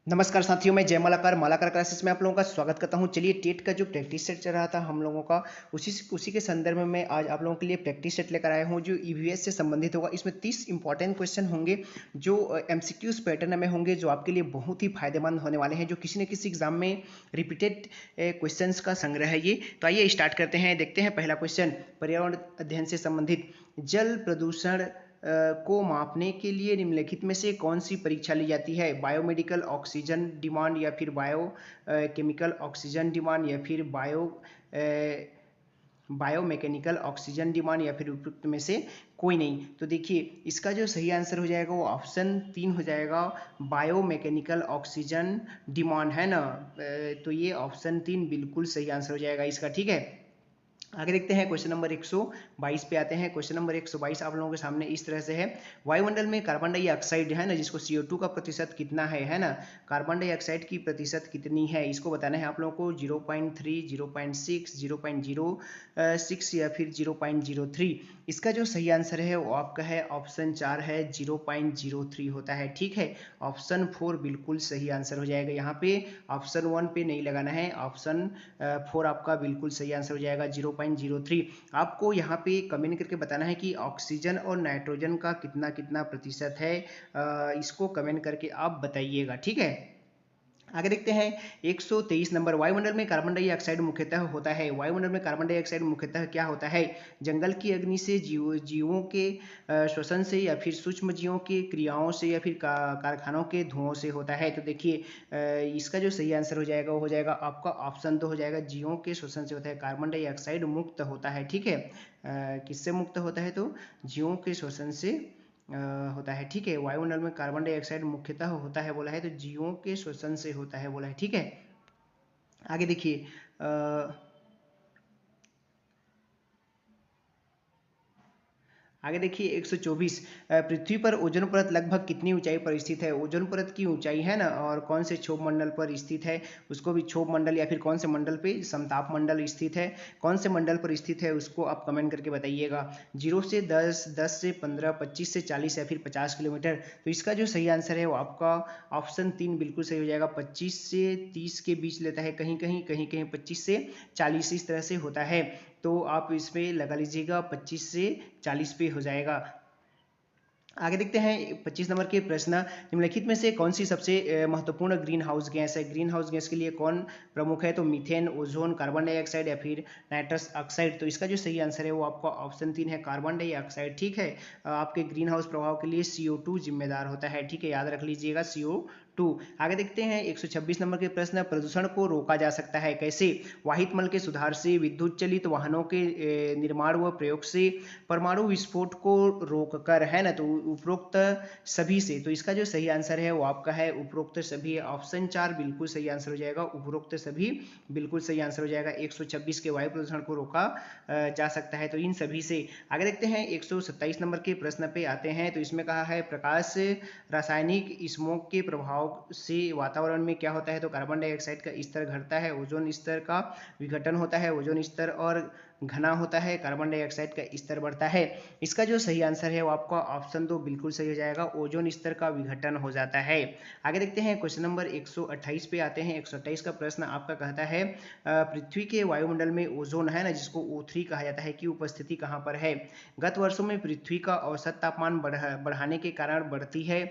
नमस्कार साथियों, मैं जय मालाकार क्लासेस में आप लोगों का स्वागत करता हूं। चलिए, टेट का जो प्रैक्टिस सेट चल रहा था हम लोगों का, उसी के संदर्भ में मैं आज आप लोगों के लिए प्रैक्टिस सेट लेकर आया हूं जो ईवीएस से संबंधित होगा। इसमें 30 इंपॉर्टेंट क्वेश्चन होंगे जो एमसीक्यूज पैटर्न में होंगे, जो आपके लिए बहुत ही फायदेमंद होने वाले हैं, जो किसी न किसी एग्जाम में रिपीटेड क्वेश्चन का संग्रह है ये। तो आइए स्टार्ट करते हैं, देखते हैं पहला क्वेश्चन पर्यावरण अध्ययन से संबंधित। जल प्रदूषण को मापने के लिए निम्नलिखित में से कौन सी परीक्षा ली जाती है? बायोमेडिकल ऑक्सीजन डिमांड, या फिर केमिकल ऑक्सीजन डिमांड, या फिर बायोमैकेनिकल ऑक्सीजन डिमांड, या फिर उपयुक्त में से कोई नहीं। तो देखिए, इसका जो सही आंसर हो जाएगा वो ऑप्शन 3 हो जाएगा, बायोमैकेनिकल ऑक्सीजन डिमांड, है ना। तो ये ऑप्शन 3 बिल्कुल सही आंसर हो जाएगा इसका, ठीक है। आगे देखते हैं, क्वेश्चन नंबर 122 पे आते हैं। क्वेश्चन नंबर 122 आप लोगों के सामने इस तरह से है। वायुमंडल में कार्बन डाइऑक्साइड है ना, जिसको CO2 का प्रतिशत कितना है ना, कार्बन डाइऑक्साइड की प्रतिशत कितनी है, इसको बताना है आप लोगों को। 0.3, 0.6, 0.06 या फिर 0.03। इसका जो सही आंसर है वो आपका है ऑप्शन 4 है, 0.03 होता है, ठीक है। ऑप्शन 4 बिल्कुल सही आंसर हो जाएगा। यहाँ पे ऑप्शन 1 पे नहीं लगाना है, ऑप्शन 4 आपका बिल्कुल सही आंसर हो जाएगा, 0.03। आपको यहाँ पे कमेंट करके बताना है कि ऑक्सीजन और नाइट्रोजन का कितना कितना प्रतिशत है, इसको कमेंट करके आप बताइएगा, ठीक है। आगे देखते हैं, 123 नंबर। वायुमंडल में कार्बन डाइऑक्साइड मुख्यतः होता है। वायुमंडल में कार्बन डाइऑक्साइड मुख्यतः क्या होता है? जंगल की अग्नि से, जीवों के श्वसन से, या फिर सूक्ष्म जीवों की क्रियाओं से, या फिर कारखानों के धुओं से होता है। तो देखिए, इसका जो सही आंसर हो जाएगा वो हो जाएगा आपका ऑप्शन 2 हो जाएगा, जीवों के श्वसन से होता है। कार्बन डाइऑक्साइड मुक्त होता है, ठीक है। किससे मुक्त होता है? तो जीवों के श्वसन से होता है, ठीक है। वायुमंडल में कार्बन डाइऑक्साइड मुख्यतः होता है बोला है, तो जीवों के श्वसन से होता है बोला है, ठीक है। आगे देखिए, आगे देखिए 124। पृथ्वी पर ओजोन परत लगभग कितनी ऊंचाई पर स्थित है? ओजोन परत की ऊंचाई है ना, और कौन से क्षोभ मंडल पर स्थित है, उसको भी क्षोभ मंडल, या फिर कौन से मंडल पे, समताप मंडल स्थित है, कौन से मंडल पर स्थित है, उसको आप कमेंट करके बताइएगा। 0 से 10, 10 से 15, 25 से 40, या फिर 50 किलोमीटर। तो इसका जो सही आंसर है वो आपका ऑप्शन 3 बिल्कुल सही हो जाएगा। 25 से 30 के बीच लेता है, कहीं कहीं 25 से 40, इस तरह से होता है। तो आप इसमें लगा लीजिएगा 25 से 40 पे हो जाएगा। आगे देखते हैं 25 नंबर के प्रश्न। निम्नलिखित में से कौन सी सबसे महत्वपूर्ण ग्रीन हाउस गैस है? ग्रीन हाउस गैस के लिए कौन प्रमुख है? तो मीथेन, ओजोन, कार्बन डाइऑक्साइड, या फिर नाइट्रस ऑक्साइड। तो इसका जो सही आंसर है वो आपका ऑप्शन 3 है, कार्बन डाइऑक्साइड, ठीक है। आपके ग्रीन हाउस प्रभाव के लिए CO2 जिम्मेदार होता है, ठीक है, याद रख लीजिएगा, CO2। आगे देखते हैं 126 नंबर के प्रश्न। प्रदूषण को रोका जा सकता है कैसे? वाहित मल के सुधार से, विद्युत चलित वाहनों के निर्माण व प्रयोग से, परमाणु विस्फोट को रोककर, है ना। तो उपरोक्त सभी से। तो इसका जो सही आंसर है वो आपका है उपरोक्त सभी, ऑप्शन 4 बिल्कुल सही आंसर हो जाएगा। उपरोक्त सभी बिल्कुल सही आंसर हो जाएगा। 126 के वायु प्रदूषण को रोका जा सकता है, तो इन सभी से। आगे देखते हैं 127 नंबर के प्रश्न पे आते हैं। तो इसमें कहा है, प्रकाश रासायनिक स्मोक के प्रभाव से वातावरण में क्या होता है? तो कार्बन डाइऑक्साइड का स्तर घटता है, ओजोन स्तर का विघटन होता है, ओजोन स्तर और घना होता है, कार्बन डाइऑक्साइड का स्तर बढ़ता है। इसका जो सही आंसर है वो आपका ऑप्शन 2 बिल्कुल सही हो जाएगा, ओजोन स्तर का विघटन हो जाता है। आगे देखते हैं, क्वेश्चन नंबर 128 पे आते हैं। 128 का प्रश्न आपका कहता है, पृथ्वी के वायुमंडल में ओजोन, है ना, जिसको O3 कहा जाता है, की उपस्थिति कहाँ पर है? गत वर्षों में पृथ्वी का औसत तापमान बढ़ाने के कारण बढ़ती है,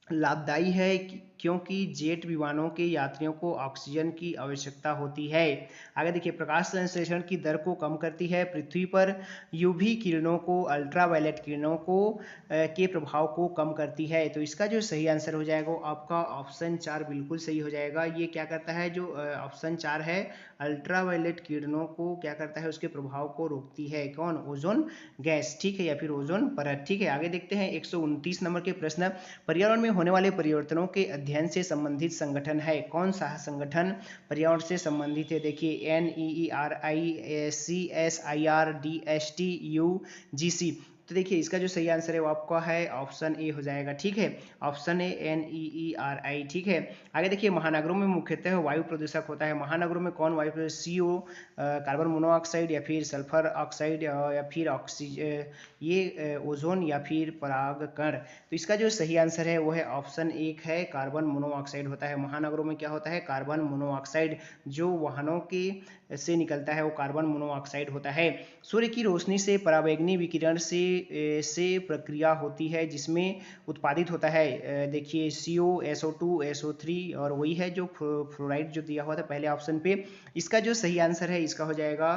लाभदायी है क्योंकि जेट विमानों के यात्रियों को ऑक्सीजन की आवश्यकता होती है। आगे देखिए, प्रकाश संश्लेषण की दर को कम करती है, पृथ्वी पर यूवी किरणों को, अल्ट्रावायलेट किरणों को के प्रभाव को कम करती है। तो इसका जो सही आंसर हो जाएगा वो आपका ऑप्शन 4 बिल्कुल सही हो जाएगा। ये क्या करता है, जो ऑप्शन 4 है, अल्ट्रावायलेट किरणों को क्या करता है, उसके प्रभाव को रोकती है, कौन? ओजोन गैस, ठीक है, या फिर ओजोन परत, ठीक है। आगे देखते हैं 129 नंबर के प्रश्न। पर्यावरण में होने वाले परिवर्तनों के अध्ययन से संबंधित संगठन है, कौन सा संगठन पर्यावरण से संबंधित है? देखिए, NEERI, CSIR, DSTU, GC। तो देखिए इसका जो सही आंसर है वो आपका है ऑप्शन ए हो जाएगा, ठीक है, ऑप्शन ए NEERI, ठीक है। आगे देखिए महानगरों में मुख्यतः वायु प्रदूषक होता है, महानगरों में कौन वायु प्रदूषक, CO कार्बन मोनोऑक्साइड या फिर सल्फर ऑक्साइड या फिर ऑक्सीजन, ये ओजोन या फिर परागकण। तो इसका जो सही आंसर है वो है ऑप्शन एक है कार्बन मोनोऑक्साइड होता है। महानगरों में क्या होता है, कार्बन मोनोऑक्साइड, जो वाहनों के से निकलता है वो कार्बन मोनोऑक्साइड होता है। सूर्य की रोशनी से पराबैंगनी विकिरण से प्रक्रिया होती है जिसमें उत्पादित होता है, देखिए CO, SO2, SO3 और वही है जो फ्लोराइड जो दिया हुआ था पहले ऑप्शन पे। इसका जो सही आंसर है इसका हो जाएगा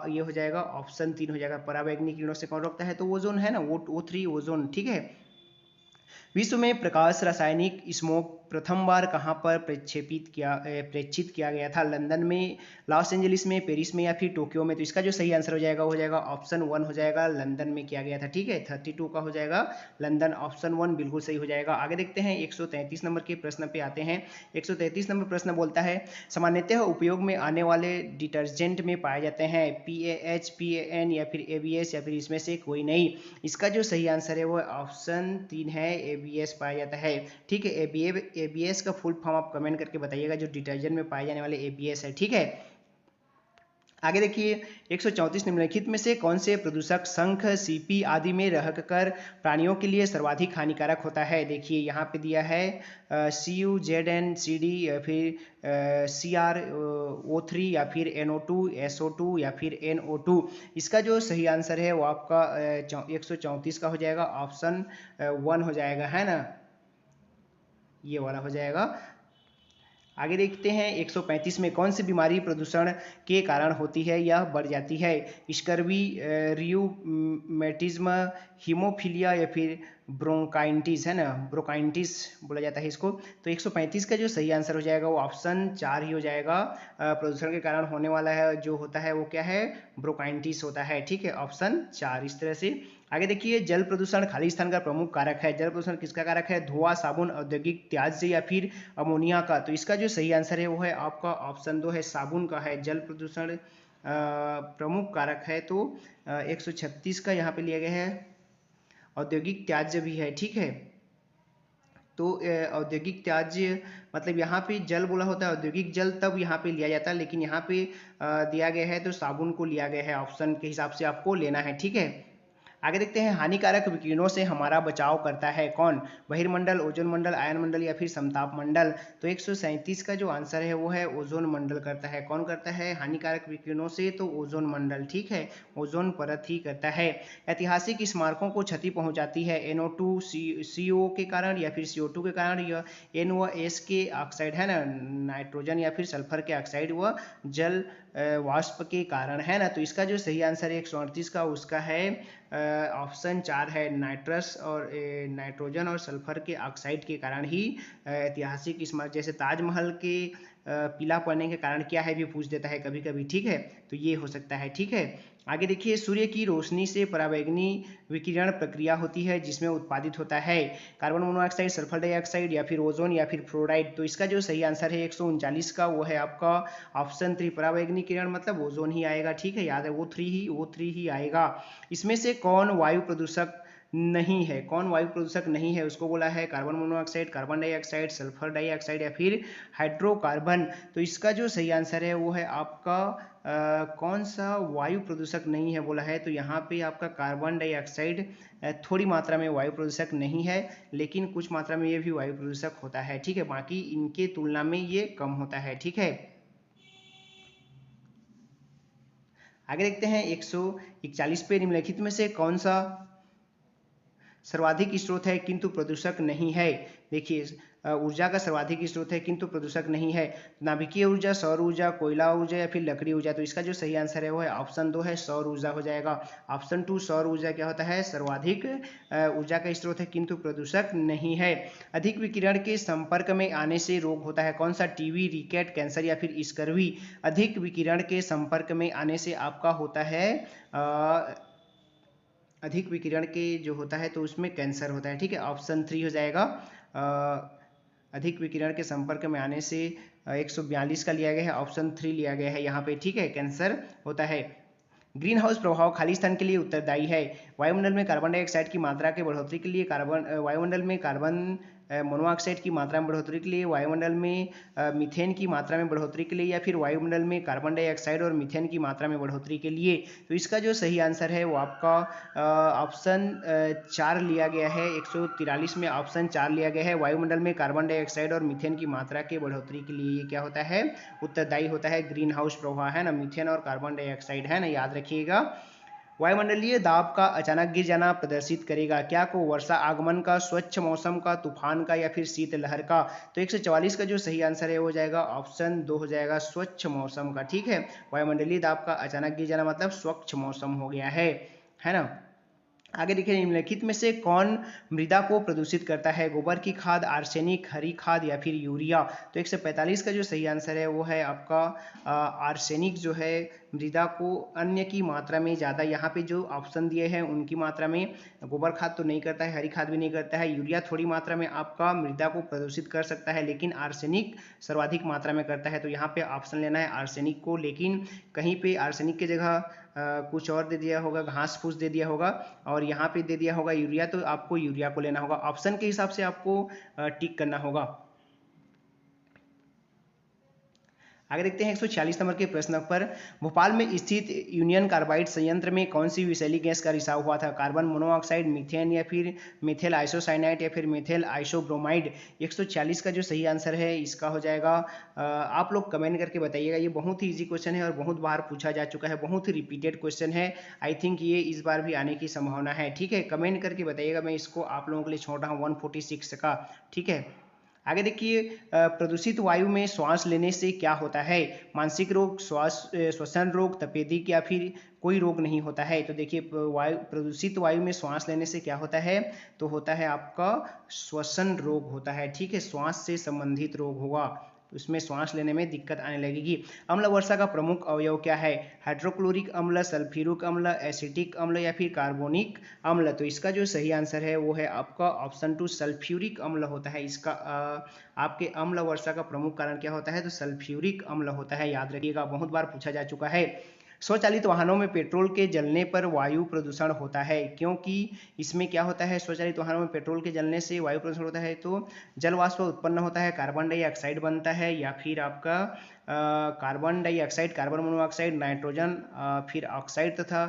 ये हो जाएगा ऑप्शन 3 हो जाएगा। पराबैंगनी किरणों से कौन रोकता है, तो ओजोन है ना, वो O3 ओजोन, ठीक है। विश्व में प्रकाश रासायनिक स्मोक प्रथम बार कहाँ पर प्रेक्षित किया गया था, लंदन में, लॉस एंजलिस में, पेरिस में या फिर टोक्यो में। तो इसका जो सही आंसर हो जाएगा वो हो जाएगा ऑप्शन 1 हो जाएगा, लंदन में किया गया था, ठीक है। 32 का हो जाएगा लंदन, ऑप्शन 1 बिल्कुल सही हो जाएगा। आगे देखते हैं 133 नंबर के प्रश्न पे आते हैं। 133 नंबर प्रश्न बोलता है सामान्यतः उपयोग में आने वाले डिटर्जेंट में पाए जाते हैं PAH, PAN या फिर ABS या फिर इसमें से कोई नहीं। इसका जो सही आंसर है वो ऑप्शन 3 है, ABS पाया जाता है, ठीक है। ABS का फुल फॉर्म आप कमेंट करके बताइएगा जो डिटर्जेंट में पाए जाने वाले ABS है, ठीक है। आगे देखिए 134 निम्नलिखित में से कौन से प्रदूषक शंख, सीपी आदि में रहकर प्राणियों के लिए सर्वाधिक हानिकारक होता है। देखिए यहाँ पे दिया है CuZnCd या फिर CrO3 या फिर NO2, SO2 या फिर NO2। इसका जो सही आंसर है वो आपका 134 का हो जाएगा, ऑप्शन 1 हो जाएगा, है ना, ये वाला हो जाएगा। आगे देखते हैं 135 में कौन सी बीमारी प्रदूषण के कारण होती है या बढ़ जाती है, स्कर्वी, रियूमेटिज्म, हीमोफीलिया या फिर ब्रोंकाइटिस, है ना, ब्रोंकाइटिस बोला जाता है इसको। तो 135 का जो सही आंसर हो जाएगा वो ऑप्शन 4 ही हो जाएगा। प्रदूषण के कारण होने वाला है जो होता है वो क्या है, ब्रोंकाइटिस होता है, ठीक है, ऑप्शन 4। इस तरह से आगे देखिए जल प्रदूषण खाली स्थान का प्रमुख कारक है, जल प्रदूषण किसका कारक है, धुआं, साबुन, औद्योगिक त्याज्य या फिर अमोनिया का। तो इसका जो सही आंसर है वो है आपका ऑप्शन 2 है, साबुन का है, जल प्रदूषण प्रमुख कारक है। तो 136 का यहाँ पे लिया गया है, औद्योगिक त्याज्य भी है, ठीक है। तो औद्योगिक त्याज्य मतलब यहाँ पे जल बोला होता है, औद्योगिक जल तब यहाँ पे लिया जाता है, लेकिन यहाँ पे दिया गया है तो साबुन को लिया गया है, ऑप्शन के हिसाब से आपको लेना है, ठीक है। आगे देखते हैं हानिकारक विकिरणों से हमारा बचाव करता है कौन, बहिर्मंडल, ओजोन मंडल, आयन मंडल या फिर समताप मंडल। तो 137 का जो आंसर है वो है ओजोन मंडल करता है। कौन करता है हानिकारक विकिरणों से, तो ओजोन मंडल, ठीक है, ओजोन परत ही करता है। ऐतिहासिक स्मारकों को क्षति पहुंचाती है NO2 CO के कारण या फिर CO2 के कारण, या N व S के ऑक्साइड, है ना, नाइट्रोजन या फिर सल्फर के ऑक्साइड व जल वाष्प के कारण, है ना। तो इसका जो सही आंसर है 138 का उसका है ऑप्शन 4 है, नाइट्रस और नाइट्रोजन और सल्फर के ऑक्साइड के कारण ही ऐतिहासिक स्मारक, जैसे ताजमहल के पीला पड़ने के कारण क्या है भी पूछ देता है कभी कभी, ठीक है, तो ये हो सकता है, ठीक है। आगे देखिए सूर्य की रोशनी से पराबैंगनी विकिरण प्रक्रिया होती है जिसमें उत्पादित होता है कार्बन मोनोऑक्साइड, सल्फर डाइऑक्साइड या फिर ओजोन या फिर फ्लोराइड। तो इसका जो सही आंसर है 139 का वो है आपका ऑप्शन 3, पराबैंगनी किरण मतलब ओजोन ही आएगा, ठीक है, याद है O3 ही आएगा। इसमें से कौन वायु प्रदूषक नहीं है, कौन वायु प्रदूषक नहीं है, उसको बोला है carbon monoxide, carbon dioxide, sulphur dioxide या फिर हाइड्रोकार्बन। तो इसका जो सही आंसर है वो है आपका कौन सा वायु प्रदूषक नहीं है बोला है, तो यहाँ पे आपका कार्बन डाइऑक्साइड थोड़ी मात्रा में वायु प्रदूषक नहीं है, लेकिन कुछ मात्रा में ये भी वायु प्रदूषक होता है, ठीक है, बाकी इनके तुलना में ये कम होता है, ठीक है। आगे देखते हैं 141 पे निम्नलिखित में से कौन सा सर्वाधिक स्रोत है किंतु प्रदूषक नहीं है। देखिए ऊर्जा का सर्वाधिक स्रोत है किंतु प्रदूषक नहीं है, नाभिकीय ऊर्जा, सौर ऊर्जा, कोयला ऊर्जा या फिर लकड़ी ऊर्जा। तो इसका जो सही आंसर है वो है ऑप्शन 2 है, सौर ऊर्जा हो जाएगा। ऑप्शन 2 सौर ऊर्जा क्या होता है, सर्वाधिक ऊर्जा का स्रोत है किंतु प्रदूषक नहीं है। अधिक विकिरण के संपर्क में आने से रोग होता है, कौन सा, टीबी, रिकेट, कैंसर या फिर स्कर्वी। अधिक विकिरण के संपर्क में आने से आपका होता है अधिक विकिरण के जो होता है तो उसमें कैंसर होता है, ठीक है, ऑप्शन 3 हो जाएगा। अधिक विकिरण के संपर्क में आने से 142 का लिया गया है, ऑप्शन 3 लिया गया है यहाँ पे, ठीक है, कैंसर होता है। ग्रीन हाउस प्रभाव खाली स्थान के लिए उत्तरदायी है। वायुमंडल में कार्बन डाइऑक्साइड की मात्रा के बढ़ोतरी के लिए वायुमंडल में कार्बन मोनोऑक्साइड की मात्रा में बढ़ोतरी के लिए, वायुमंडल में मीथेन की मात्रा में बढ़ोतरी के लिए, या फिर वायुमंडल में कार्बन डाइऑक्साइड और मीथेन की मात्रा में बढ़ोतरी के लिए। तो इसका जो सही आंसर है वो आपका ऑप्शन 4 लिया गया है। 143 में ऑप्शन 4 लिया गया है। वायुमंडल में कार्बन डाइऑक्साइड और मीथेन की मात्रा के बढ़ोतरी के लिए ये क्या होता है, उत्तरदायी होता है। ग्रीन हाउस प्रभाव है ना, मीथेन और कार्बन डाइऑक्साइड है ना, याद रखिएगा। वायुमंडलीय दाब का अचानक गिर जाना प्रदर्शित करेगा क्या को, वर्षा आगमन का, स्वच्छ मौसम का, तूफान का, या फिर शीतलहर का। तो 144 का जो सही आंसर है वो जाएगा ऑप्शन 2 हो जाएगा, स्वच्छ मौसम का। ठीक है, वायुमंडलीय दाब का अचानक गिर जाना मतलब स्वच्छ मौसम हो गया है ना। आगे देखिए, निम्नलिखित में से कौन मृदा को प्रदूषित करता है, गोबर की खाद, आर्सेनिक, हरी खाद, या फिर यूरिया। तो 145 का जो सही आंसर है वो है आपका आर्सेनिक जो है मृदा को अन्य की मात्रा में ज़्यादा, यहाँ पे जो ऑप्शन दिए हैं उनकी मात्रा में, गोबर खाद तो नहीं करता है, हरी खाद भी नहीं करता है, यूरिया थोड़ी मात्रा में आपका मृदा को प्रदूषित कर सकता है, लेकिन आर्सेनिक सर्वाधिक मात्रा में करता है। तो यहाँ पे ऑप्शन लेना है आर्सेनिक को, लेकिन कहीं पे आर्सेनिक की जगह कुछ और दे दिया होगा, घास फूस दे दिया होगा, और यहाँ पे दे दिया होगा यूरिया, तो आपको यूरिया को लेना होगा। ऑप्शन के हिसाब से आपको टिक करना होगा। आगे देखते हैं 146 नंबर के प्रश्न पर, भोपाल में स्थित यूनियन कार्बाइड संयंत्र में कौन सी विषैली गैस का रिसाव हुआ था, कार्बन मोनोऑक्साइड, मीथेन, या फिर मेथिल आइसोसाइनाइड, या फिर मेथिल आइसोब्रोमाइड। 146 का जो सही आंसर है इसका हो जाएगा, आप लोग कमेंट करके बताइएगा। ये बहुत ही इजी क्वेश्चन है और बहुत बार पूछा जा चुका है, बहुत ही रिपीटेड क्वेश्चन है। आई थिंक ये इस बार भी आने की संभावना है। ठीक है, कमेंट करके बताइएगा, मैं इसको आप लोगों के लिए छोड़ रहा हूँ 146 का। ठीक है, आगे देखिए, प्रदूषित वायु में श्वास लेने से क्या होता है, मानसिक रोग, श्वसन रोग, तपेदिक, या फिर कोई रोग नहीं होता है। तो देखिए, प्रदूषित वायु में श्वास लेने से क्या होता है, तो होता है आपका श्वसन रोग होता है। ठीक है, श्वास से संबंधित रोग होगा, उसमें श्वास लेने में दिक्कत आने लगेगी। अम्ल वर्षा का प्रमुख अवयव क्या है, हाइड्रोक्लोरिक अम्ल, सल्फ्यूरिक अम्ल, एसिटिक अम्ल, या फिर कार्बोनिक अम्ल। तो इसका जो सही आंसर है वो है आपका ऑप्शन 2 सल्फ्यूरिक अम्ल होता है। इसका आपके अम्ल वर्षा का प्रमुख कारण क्या होता है, तो सल्फ्यूरिक अम्ल होता है, याद रखिएगा, बहुत बार पूछा जा चुका है। स्वचालित वाहनों में पेट्रोल के जलने पर वायु प्रदूषण होता है, क्योंकि इसमें क्या होता है, स्वचालित वाहनों में पेट्रोल के जलने से वायु प्रदूषण होता है, तो जल वाष्प उत्पन्न होता है, कार्बन डाइऑक्साइड बनता है, या फिर आपका carbon dioxide, carbon monoxide, nitrogen, फिर ऑक्साइड तथा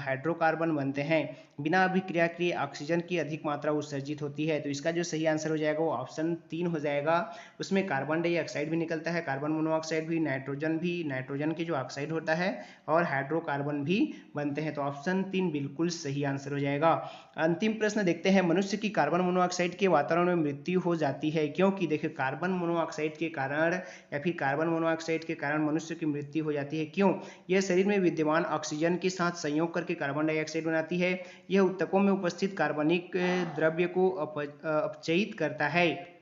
हाइड्रोकार्बन बनते हैं। बिना अभिक्रिया के ऑक्सीजन की अधिक मात्रा उत्सर्जित होती है। तो इसका जो सही आंसर हो जाएगा वो ऑप्शन 3 हो जाएगा। उसमें कार्बन डाइऑक्साइड भी निकलता है, कार्बन मोनोऑक्साइड भी, नाइट्रोजन भी, नाइट्रोजन के जो ऑक्साइड होता है, और हाइड्रोकार्बन भी बनते हैं। तो ऑप्शन 3 बिल्कुल सही आंसर हो जाएगा। अंतिम प्रश्न देखते हैं, मनुष्य की कार्बन मोनोऑक्साइड के वातावरण में मृत्यु हो जाती है, क्योंकि देखिए कार्बन मोनोऑक्साइड के कारण, या फिर कार्बन मोनोऑक्साइड के कारण मनुष्य की मृत्यु हो जाती है। क्यों, यह शरीर में विद्यमान ऑक्सीजन के साथ संयोग करके कार्बन डाइऑक्साइड बनाती है। यह ऊतकों में उपस्थित कार्बनिक द्रव्य को अपचयित करता है,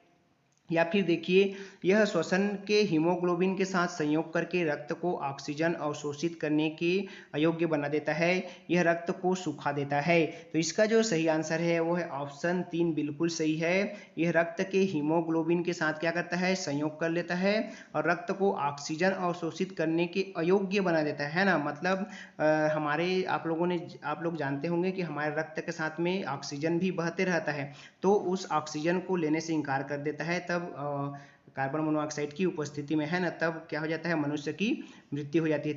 या फिर देखिए यह श्वसन के हीमोग्लोबिन के साथ संयोग करके रक्त को ऑक्सीजन अवशोषित करने के अयोग्य बना देता है, यह रक्त को सुखा देता है। तो इसका जो सही आंसर है वो है ऑप्शन 3 बिल्कुल सही है। यह रक्त के हीमोग्लोबिन के साथ क्या करता है, संयोग कर लेता है और रक्त को ऑक्सीजन अवशोषित करने के अयोग्य बना देता है ना। मतलब हमारे आप लोग जानते होंगे कि हमारे रक्त के साथ में ऑक्सीजन भी बहते रहता है, तो उस ऑक्सीजन को लेने से इनकार कर देता है, तब कार्बन मोनोऑक्साइड की उपस्थिति में है ना, तब क्या हो जाता है, मनुष्य की मृत्यु हो जाती है।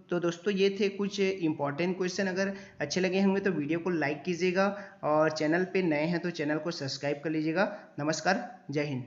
तो दोस्तों ये थे कुछ इंपॉर्टेंट क्वेश्चन। अगर अच्छे लगे होंगे तो वीडियो को लाइक कीजिएगा, और चैनल पे नए हैं तो चैनल को सब्सक्राइब कर लीजिएगा। नमस्कार, जय हिंद।